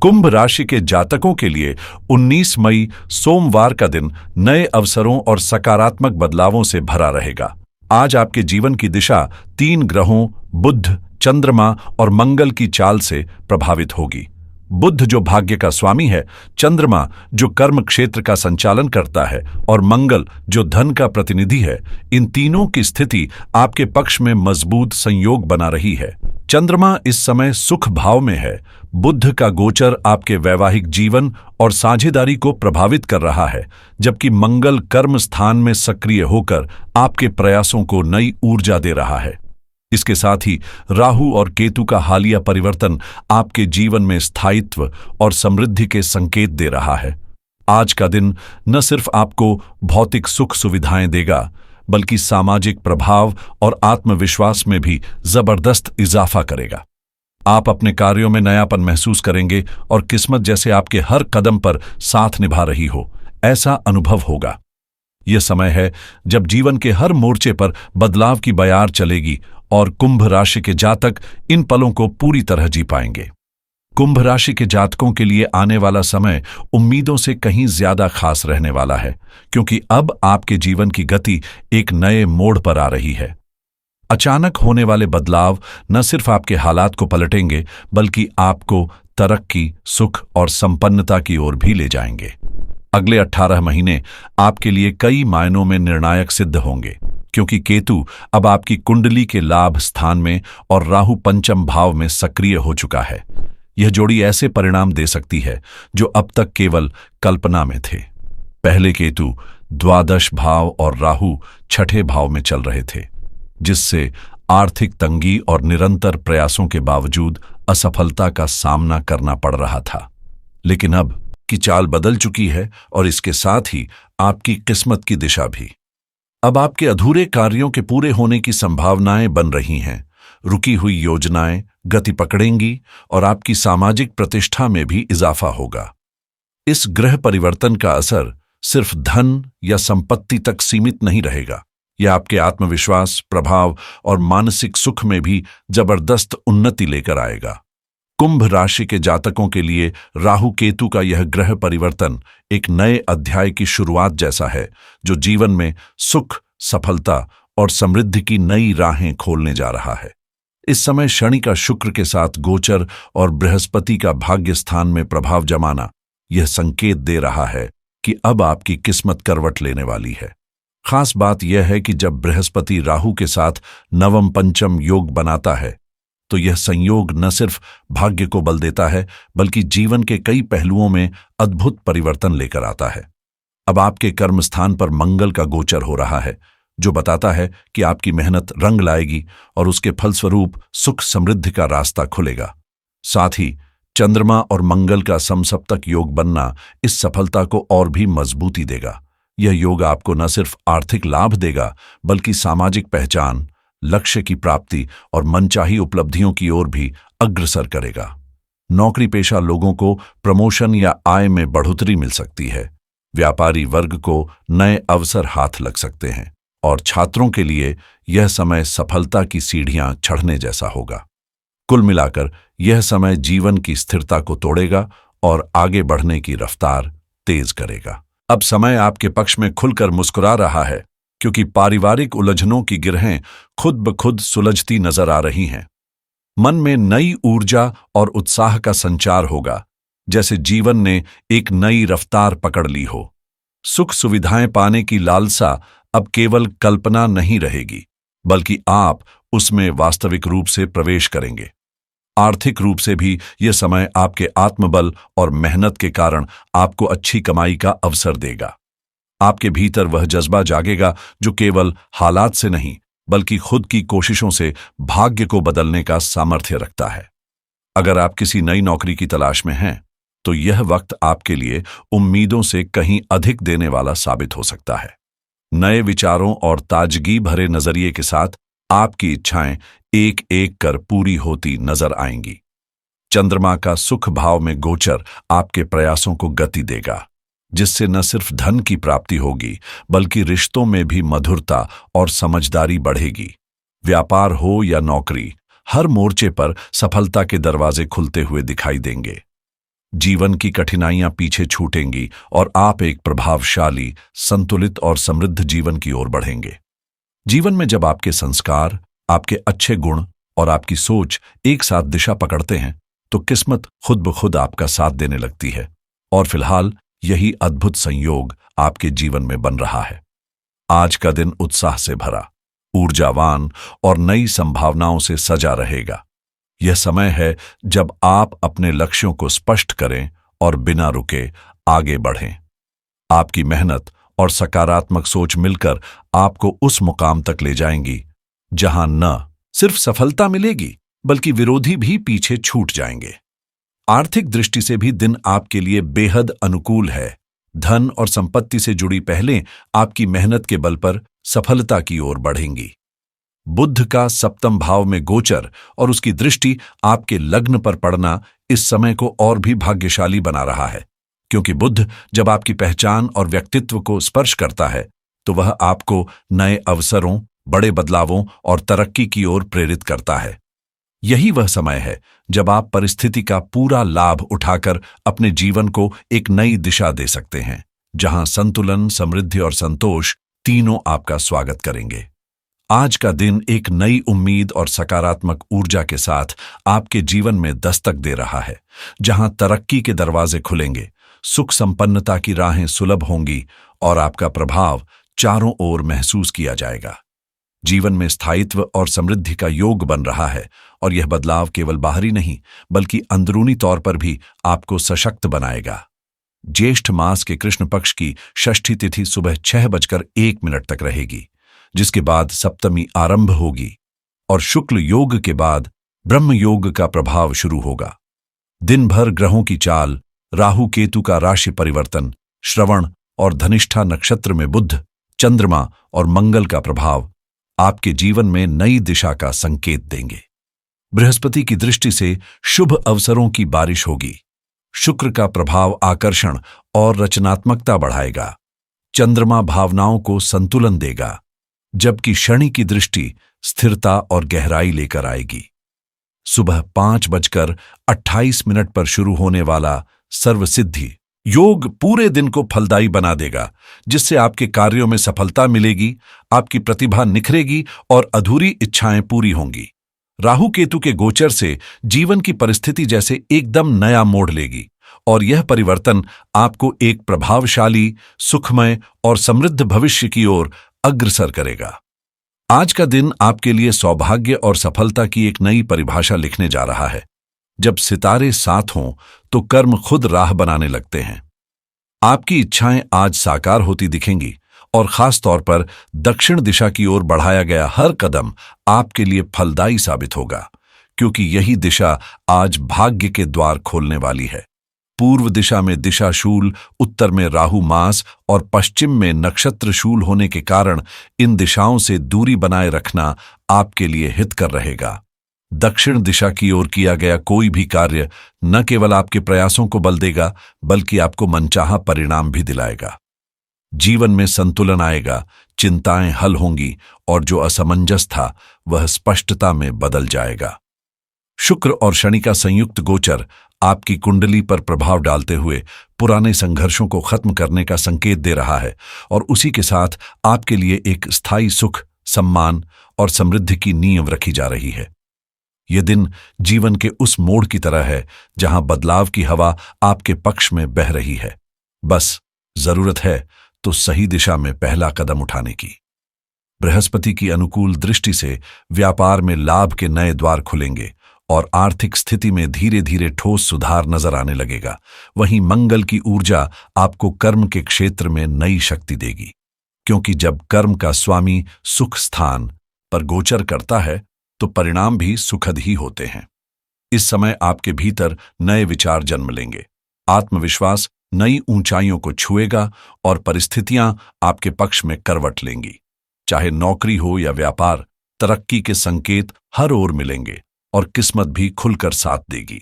कुंभ राशि के जातकों के लिए 19 मई सोमवार का दिन नए अवसरों और सकारात्मक बदलावों से भरा रहेगा। आज आपके जीवन की दिशा 3 ग्रहों बुध, चंद्रमा और मंगल की चाल से प्रभावित होगी। बुध जो भाग्य का स्वामी है, चंद्रमा जो कर्म क्षेत्र का संचालन करता है और मंगल जो धन का प्रतिनिधि है, इन तीनों की स्थिति आपके पक्ष में मजबूत संयोग बना रही है। चंद्रमा इस समय सुख भाव में है। बुध का गोचर आपके वैवाहिक जीवन और साझेदारी को प्रभावित कर रहा है, जबकि मंगल कर्म स्थान में सक्रिय होकर आपके प्रयासों को नई ऊर्जा दे रहा है। इसके साथ ही राहु और केतु का हालिया परिवर्तन आपके जीवन में स्थायित्व और समृद्धि के संकेत दे रहा है। आज का दिन न सिर्फ आपको भौतिक सुख सुविधाएं देगा, बल्कि सामाजिक प्रभाव और आत्मविश्वास में भी जबरदस्त इजाफा करेगा। आप अपने कार्यों में नयापन महसूस करेंगे और किस्मत जैसे आपके हर कदम पर साथ निभा रही हो, ऐसा अनुभव होगा। यह समय है जब जीवन के हर मोर्चे पर बदलाव की बयार चलेगी और कुंभ राशि के जातक इन पलों को पूरी तरह जी पाएंगे। कुंभ राशि के जातकों के लिए आने वाला समय उम्मीदों से कहीं ज्यादा खास रहने वाला है, क्योंकि अब आपके जीवन की गति एक नए मोड़ पर आ रही है। अचानक होने वाले बदलाव न सिर्फ आपके हालात को पलटेंगे, बल्कि आपको तरक्की, सुख और संपन्नता की ओर भी ले जाएंगे। अगले 18 महीने आपके लिए कई मायनों में निर्णायक सिद्ध होंगे, क्योंकि केतु अब आपकी कुंडली के लाभ स्थान में और राहु पंचम भाव में सक्रिय हो चुका है। यह जोड़ी ऐसे परिणाम दे सकती है जो अब तक केवल कल्पना में थे। पहले केतु द्वादश भाव और राहु छठे भाव में चल रहे थे, जिससे आर्थिक तंगी और निरंतर प्रयासों के बावजूद असफलता का सामना करना पड़ रहा था। लेकिन अब की चाल बदल चुकी है और इसके साथ ही आपकी किस्मत की दिशा भी। अब आपके अधूरे कार्यों के पूरे होने की संभावनाएं बन रही हैं। रुकी हुई योजनाएं गति पकड़ेंगी और आपकी सामाजिक प्रतिष्ठा में भी इजाफा होगा। इस ग्रह परिवर्तन का असर सिर्फ धन या संपत्ति तक सीमित नहीं रहेगा। यह आपके आत्मविश्वास, प्रभाव और मानसिक सुख में भी जबरदस्त उन्नति लेकर आएगा। कुंभ राशि के जातकों के लिए राहु केतु का यह ग्रह परिवर्तन एक नए अध्याय की शुरुआत जैसा है, जो जीवन में सुख, सफलता और समृद्धि की नई राहें खोलने जा रहा है। इस समय शनि का शुक्र के साथ गोचर और बृहस्पति का भाग्य स्थान में प्रभाव जमाना यह संकेत दे रहा है कि अब आपकी किस्मत करवट लेने वाली है। खास बात यह है कि जब बृहस्पति राहु के साथ नवम पंचम योग बनाता है, तो यह संयोग न सिर्फ भाग्य को बल देता है, बल्कि जीवन के कई पहलुओं में अद्भुत परिवर्तन लेकर आता है। अब आपके कर्म स्थान पर मंगल का गोचर हो रहा है, जो बताता है कि आपकी मेहनत रंग लाएगी और उसके फलस्वरूप सुख समृद्धि का रास्ता खुलेगा। साथ ही चंद्रमा और मंगल का समसप्तक योग बनना इस सफलता को और भी मजबूती देगा। यह योग आपको न सिर्फ आर्थिक लाभ देगा, बल्कि सामाजिक पहचान, लक्ष्य की प्राप्ति और मनचाही उपलब्धियों की ओर भी अग्रसर करेगा। नौकरी पेशा लोगों को प्रमोशन या आय में बढ़ोतरी मिल सकती है। व्यापारी वर्ग को नए अवसर हाथ लग सकते हैं और छात्रों के लिए यह समय सफलता की सीढ़ियां चढ़ने जैसा होगा। कुल मिलाकर यह समय जीवन की स्थिरता को तोड़ेगा और आगे बढ़ने की रफ्तार तेज करेगा। अब समय आपके पक्ष में खुलकर मुस्कुरा रहा है, क्योंकि पारिवारिक उलझनों की गिरहें खुद ब खुद सुलझती नजर आ रही हैं। मन में नई ऊर्जा और उत्साह का संचार होगा, जैसे जीवन ने एक नई रफ्तार पकड़ ली हो। सुख सुविधाएं पाने की लालसा अब केवल कल्पना नहीं रहेगी, बल्कि आप उसमें वास्तविक रूप से प्रवेश करेंगे। आर्थिक रूप से भी यह समय आपके आत्मबल और मेहनत के कारण आपको अच्छी कमाई का अवसर देगा। आपके भीतर वह जज्बा जागेगा जो केवल हालात से नहीं, बल्कि खुद की कोशिशों से भाग्य को बदलने का सामर्थ्य रखता है। अगर आप किसी नई नौकरी की तलाश में हैं, तो यह वक्त आपके लिए उम्मीदों से कहीं अधिक देने वाला साबित हो सकता है। नए विचारों और ताजगी भरे नजरिए के साथ आपकी इच्छाएं एक एक कर पूरी होती नजर आएंगी। चंद्रमा का सुख भाव में गोचर आपके प्रयासों को गति देगा, जिससे न सिर्फ धन की प्राप्ति होगी, बल्कि रिश्तों में भी मधुरता और समझदारी बढ़ेगी। व्यापार हो या नौकरी, हर मोर्चे पर सफलता के दरवाजे खुलते हुए दिखाई देंगे। जीवन की कठिनाइयां पीछे छूटेंगी और आप एक प्रभावशाली, संतुलित और समृद्ध जीवन की ओर बढ़ेंगे। जीवन में जब आपके संस्कार, आपके अच्छे गुण और आपकी सोच एक साथ दिशा पकड़ते हैं, तो किस्मत खुद ब खुद आपका साथ देने लगती है। और फिलहाल यही अद्भुत संयोग आपके जीवन में बन रहा है। आज का दिन उत्साह से भरा, ऊर्जावान और नई संभावनाओं से सजा रहेगा। यह समय है जब आप अपने लक्ष्यों को स्पष्ट करें और बिना रुके आगे बढ़ें। आपकी मेहनत और सकारात्मक सोच मिलकर आपको उस मुकाम तक ले जाएंगी जहां न सिर्फ सफलता मिलेगी, बल्कि विरोधी भी पीछे छूट जाएंगे। आर्थिक दृष्टि से भी दिन आपके लिए बेहद अनुकूल है। धन और संपत्ति से जुड़ी पहलें आपकी मेहनत के बल पर सफलता की ओर बढ़ेंगी। बुध का सप्तम भाव में गोचर और उसकी दृष्टि आपके लग्न पर पड़ना इस समय को और भी भाग्यशाली बना रहा है, क्योंकि बुध जब आपकी पहचान और व्यक्तित्व को स्पर्श करता है तो वह आपको नए अवसरों, बड़े बदलावों और तरक्की की ओर प्रेरित करता है। यही वह समय है जब आप परिस्थिति का पूरा लाभ उठाकर अपने जीवन को एक नई दिशा दे सकते हैं, जहां संतुलन, समृद्धि और संतोष तीनों आपका स्वागत करेंगे। आज का दिन एक नई उम्मीद और सकारात्मक ऊर्जा के साथ आपके जीवन में दस्तक दे रहा है, जहां तरक्की के दरवाजे खुलेंगे, सुख संपन्नता की राहें सुलभ होंगी और आपका प्रभाव चारों ओर महसूस किया जाएगा। जीवन में स्थायित्व और समृद्धि का योग बन रहा है और यह बदलाव केवल बाहरी नहीं, बल्कि अंदरूनी तौर पर भी आपको सशक्त बनाएगा। ज्येष्ठ मास के कृष्ण पक्ष की षष्ठी तिथि सुबह 6:01 तक रहेगी, जिसके बाद सप्तमी आरंभ होगी और शुक्ल योग के बाद ब्रह्म योग का प्रभाव शुरू होगा। दिन भर ग्रहों की चाल, राहु केतु का राशि परिवर्तन, श्रवण और धनिष्ठा नक्षत्र में बुध, चंद्रमा और मंगल का प्रभाव आपके जीवन में नई दिशा का संकेत देंगे। बृहस्पति की दृष्टि से शुभ अवसरों की बारिश होगी। शुक्र का प्रभाव आकर्षण और रचनात्मकता बढ़ाएगा। चंद्रमा भावनाओं को संतुलन देगा, जबकि शनि की दृष्टि स्थिरता और गहराई लेकर आएगी। सुबह 5:28 पर शुरू होने वाला सर्वसिद्धि योग पूरे दिन को फलदायी बना देगा, जिससे आपके कार्यों में सफलता मिलेगी, आपकी प्रतिभा निखरेगी और अधूरी इच्छाएं पूरी होंगी। राहु केतु के गोचर से जीवन की परिस्थिति जैसे एकदम नया मोड़ लेगी और यह परिवर्तन आपको एक प्रभावशाली, सुखमय और समृद्ध भविष्य की ओर अग्रसर करेगा। आज का दिन आपके लिए सौभाग्य और सफलता की एक नई परिभाषा लिखने जा रहा है। जब सितारे साथ हों तो कर्म खुद राह बनाने लगते हैं। आपकी इच्छाएं आज साकार होती दिखेंगी और खास तौर पर दक्षिण दिशा की ओर बढ़ाया गया हर कदम आपके लिए फलदायी साबित होगा, क्योंकि यही दिशा आज भाग्य के द्वार खोलने वाली है। पूर्व दिशा में दिशाशूल, उत्तर में राहु मास और पश्चिम में नक्षत्रशूल होने के कारण इन दिशाओं से दूरी बनाए रखना आपके लिए हितकर रहेगा। दक्षिण दिशा की ओर किया गया कोई भी कार्य न केवल आपके प्रयासों को बल देगा, बल्कि आपको मनचाहा परिणाम भी दिलाएगा। जीवन में संतुलन आएगा, चिंताएं हल होंगी और जो असमंजस था वह स्पष्टता में बदल जाएगा। शुक्र और शनि का संयुक्त गोचर आपकी कुंडली पर प्रभाव डालते हुए पुराने संघर्षों को खत्म करने का संकेत दे रहा है और उसी के साथ आपके लिए एक स्थायी सुख, सम्मान और समृद्धि की नींव रखी जा रही है। यह दिन जीवन के उस मोड़ की तरह है जहां बदलाव की हवा आपके पक्ष में बह रही है। बस जरूरत है तो सही दिशा में पहला कदम उठाने की। बृहस्पति की अनुकूल दृष्टि से व्यापार में लाभ के नए द्वार खुलेंगे और आर्थिक स्थिति में धीरे धीरे ठोस सुधार नजर आने लगेगा। वहीं मंगल की ऊर्जा आपको कर्म के क्षेत्र में नई शक्ति देगी, क्योंकि जब कर्म का स्वामी सुख स्थान पर गोचर करता है तो परिणाम भी सुखद ही होते हैं। इस समय आपके भीतर नए विचार जन्म लेंगे, आत्मविश्वास नई ऊंचाइयों को छुएगा और परिस्थितियां आपके पक्ष में करवट लेंगी। चाहे नौकरी हो या व्यापार, तरक्की के संकेत हर ओर मिलेंगे और किस्मत भी खुलकर साथ देगी।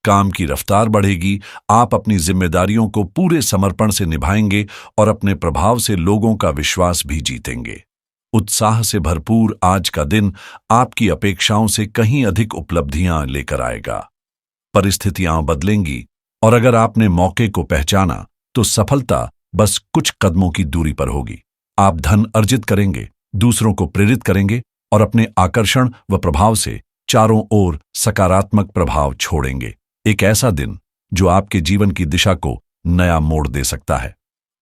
काम की रफ्तार बढ़ेगी, आप अपनी जिम्मेदारियों को पूरे समर्पण से निभाएंगे और अपने प्रभाव से लोगों का विश्वास भी जीतेंगे। उत्साह से भरपूर आज का दिन आपकी अपेक्षाओं से कहीं अधिक उपलब्धियां लेकर आएगा। परिस्थितियां बदलेंगी, और अगर आपने मौके को पहचाना तो सफलता बस कुछ कदमों की दूरी पर होगी। आप धन अर्जित करेंगे, दूसरों को प्रेरित करेंगे और अपने आकर्षण व प्रभाव से चारों ओर सकारात्मक प्रभाव छोड़ेंगे। एक ऐसा दिन जो आपके जीवन की दिशा को नया मोड़ दे सकता है।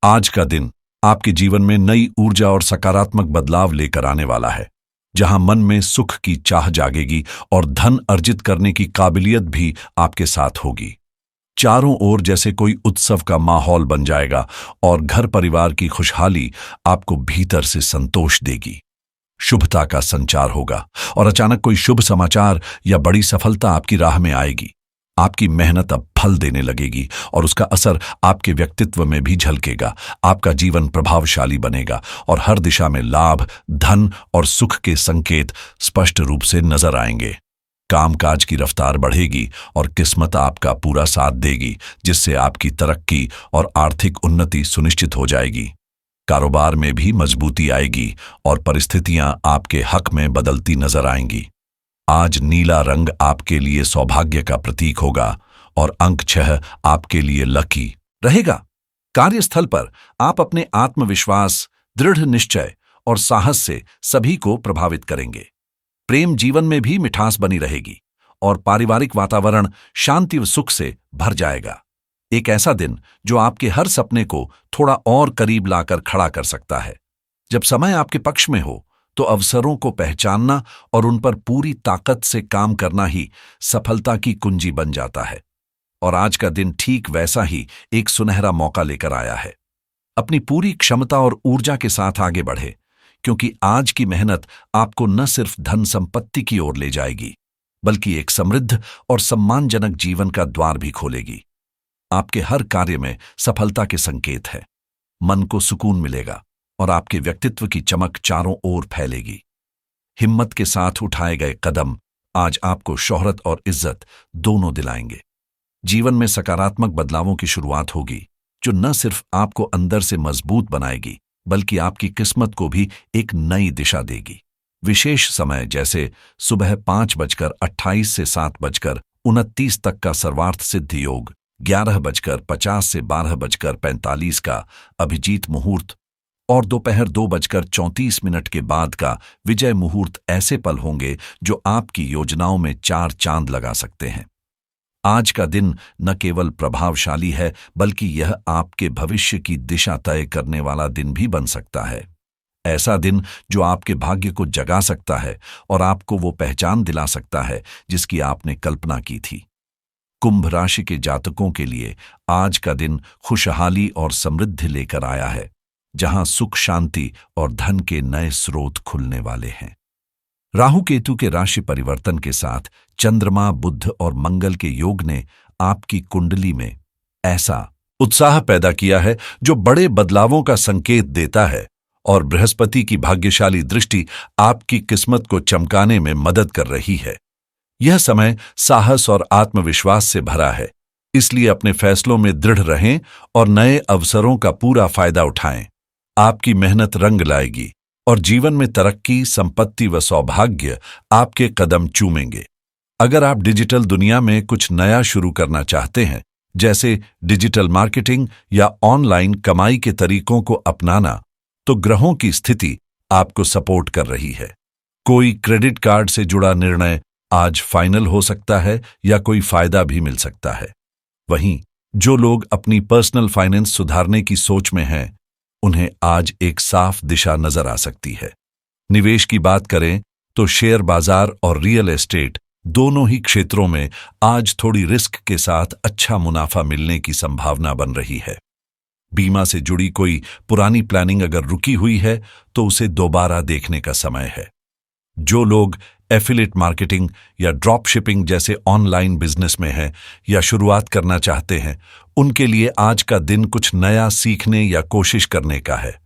आज का दिन आपके जीवन में नई ऊर्जा और सकारात्मक बदलाव लेकर आने वाला है, जहां मन में सुख की चाह जागेगी और धन अर्जित करने की काबिलियत भी आपके साथ होगी। चारों ओर जैसे कोई उत्सव का माहौल बन जाएगा और घर परिवार की खुशहाली आपको भीतर से संतोष देगी। शुभता का संचार होगा और अचानक कोई शुभ समाचार या बड़ी सफलता आपकी राह में आएगी। आपकी मेहनत अब फल देने लगेगी और उसका असर आपके व्यक्तित्व में भी झलकेगा। आपका जीवन प्रभावशाली बनेगा और हर दिशा में लाभ, धन और सुख के संकेत स्पष्ट रूप से नजर आएंगे। कामकाज की रफ्तार बढ़ेगी और किस्मत आपका पूरा साथ देगी, जिससे आपकी तरक्की और आर्थिक उन्नति सुनिश्चित हो जाएगी। कारोबार में भी मजबूती आएगी और परिस्थितियां आपके हक में बदलती नजर आएंगी। आज नीला रंग आपके लिए सौभाग्य का प्रतीक होगा और अंक 6 आपके लिए लकी रहेगा। कार्यस्थल पर आप अपने आत्मविश्वास, दृढ़ निश्चय और साहस से सभी को प्रभावित करेंगे। प्रेम जीवन में भी मिठास बनी रहेगी और पारिवारिक वातावरण शांति व सुख से भर जाएगा। एक ऐसा दिन जो आपके हर सपने को थोड़ा और करीब लाकर खड़ा कर सकता है। जब समय आपके पक्ष में हो तो अवसरों को पहचानना और उन पर पूरी ताकत से काम करना ही सफलता की कुंजी बन जाता है। और आज का दिन ठीक वैसा ही एक सुनहरा मौका लेकर आया है। अपनी पूरी क्षमता और ऊर्जा के साथ आगे बढ़े, क्योंकि आज की मेहनत आपको न सिर्फ धन संपत्ति की ओर ले जाएगी, बल्कि एक समृद्ध और सम्मानजनक जीवन का द्वार भी खोलेगी। आपके हर कार्य में सफलता के संकेत है। मन को सुकून मिलेगा और आपके व्यक्तित्व की चमक चारों ओर फैलेगी। हिम्मत के साथ उठाए गए कदम आज आपको शोहरत और इज्जत दोनों दिलाएंगे। जीवन में सकारात्मक बदलावों की शुरुआत होगी, जो न सिर्फ आपको अंदर से मजबूत बनाएगी, बल्कि आपकी किस्मत को भी एक नई दिशा देगी। विशेष समय जैसे सुबह 5:28 से 7:29 तक का सर्वार्थ सिद्धि योग, 11:50 से 12:45 का अभिजीत मुहूर्त और दोपहर 2:34 के बाद का विजय मुहूर्त ऐसे पल होंगे जो आपकी योजनाओं में 4 चांद लगा सकते हैं। आज का दिन न केवल प्रभावशाली है, बल्कि यह आपके भविष्य की दिशा तय करने वाला दिन भी बन सकता है। ऐसा दिन जो आपके भाग्य को जगा सकता है और आपको वो पहचान दिला सकता है जिसकी आपने कल्पना की थी। कुंभ राशि के जातकों के लिए आज का दिन खुशहाली और समृद्धि लेकर आया है, जहां सुख, शांति और धन के नए स्रोत खुलने वाले हैं। राहु केतु के राशि परिवर्तन के साथ चंद्रमा, बुध और मंगल के योग ने आपकी कुंडली में ऐसा उत्साह पैदा किया है जो बड़े बदलावों का संकेत देता है, और बृहस्पति की भाग्यशाली दृष्टि आपकी किस्मत को चमकाने में मदद कर रही है। यह समय साहस और आत्मविश्वास से भरा है, इसलिए अपने फैसलों में दृढ़ रहें और नए अवसरों का पूरा फायदा उठाएं। आपकी मेहनत रंग लाएगी और जीवन में तरक्की, संपत्ति व सौभाग्य आपके कदम चूमेंगे। अगर आप डिजिटल दुनिया में कुछ नया शुरू करना चाहते हैं, जैसे डिजिटल मार्केटिंग या ऑनलाइन कमाई के तरीकों को अपनाना, तो ग्रहों की स्थिति आपको सपोर्ट कर रही है। कोई क्रेडिट कार्ड से जुड़ा निर्णय आज फाइनल हो सकता है या कोई फायदा भी मिल सकता है। वहीं जो लोग अपनी पर्सनल फाइनेंस सुधारने की सोच में हैं, उन्हें आज एक साफ दिशा नजर आ सकती है। निवेश की बात करें तो शेयर बाजार और रियल एस्टेट दोनों ही क्षेत्रों में आज थोड़ी रिस्क के साथ अच्छा मुनाफा मिलने की संभावना बन रही है। बीमा से जुड़ी कोई पुरानी प्लानिंग अगर रुकी हुई है तो उसे दोबारा देखने का समय है। जो लोग एफिलिएट मार्केटिंग या ड्रॉप शिपिंग जैसे ऑनलाइन बिजनेस में हैं या शुरुआत करना चाहते हैं, उनके लिए आज का दिन कुछ नया सीखने या कोशिश करने का है।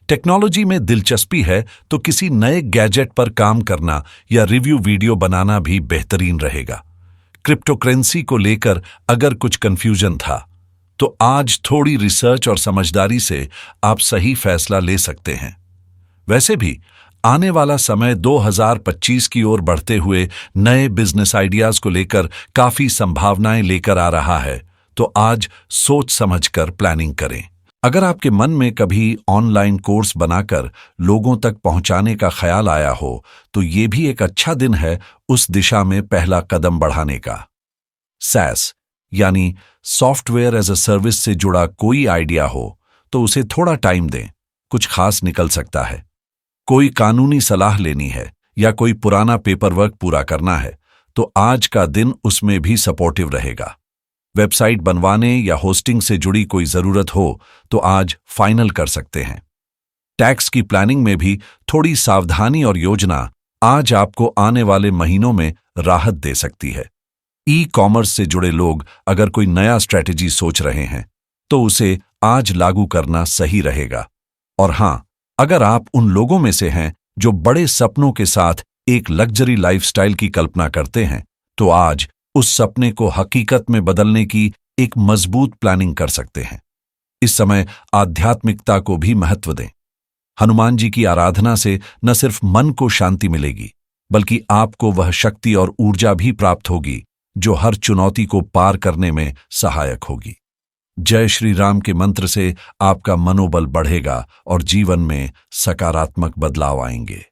टेक्नोलॉजी में दिलचस्पी है तो किसी नए गैजेट पर काम करना या रिव्यू वीडियो बनाना भी बेहतरीन रहेगा। क्रिप्टोकरेंसी को लेकर अगर कुछ कंफ्यूजन था, तो आज थोड़ी रिसर्च और समझदारी से आप सही फैसला ले सकते हैं। वैसे भी आने वाला समय 2025 की ओर बढ़ते हुए नए बिजनेस आइडियाज को लेकर काफी संभावनाएं लेकर आ रहा है, तो आज सोच समझकर प्लानिंग करें। अगर आपके मन में कभी ऑनलाइन कोर्स बनाकर लोगों तक पहुंचाने का ख्याल आया हो, तो ये भी एक अच्छा दिन है उस दिशा में पहला कदम बढ़ाने का। SaaS यानी सॉफ्टवेयर एज अ सर्विस से जुड़ा कोई आइडिया हो तो उसे थोड़ा टाइम दें, कुछ खास निकल सकता है। कोई कानूनी सलाह लेनी है या कोई पुराना पेपर वर्क पूरा करना है तो आज का दिन उसमें भी सपोर्टिव रहेगा। वेबसाइट बनवाने या होस्टिंग से जुड़ी कोई जरूरत हो तो आज फाइनल कर सकते हैं। टैक्स की प्लानिंग में भी थोड़ी सावधानी और योजना आज आपको आने वाले महीनों में राहत दे सकती है। ई-कॉमर्स से जुड़े लोग अगर कोई नया स्ट्रैटेजी सोच रहे हैं तो उसे आज लागू करना सही रहेगा। और हां, अगर आप उन लोगों में से हैं जो बड़े सपनों के साथ एक लग्जरी लाइफस्टाइल की कल्पना करते हैं, तो आज उस सपने को हकीकत में बदलने की एक मजबूत प्लानिंग कर सकते हैं। इस समय आध्यात्मिकता को भी महत्व दें। हनुमान जी की आराधना से न सिर्फ मन को शांति मिलेगी, बल्कि आपको वह शक्ति और ऊर्जा भी प्राप्त होगी जो हर चुनौती को पार करने में सहायक होगी। जय श्री राम के मंत्र से आपका मनोबल बढ़ेगा और जीवन में सकारात्मक बदलाव आएंगे।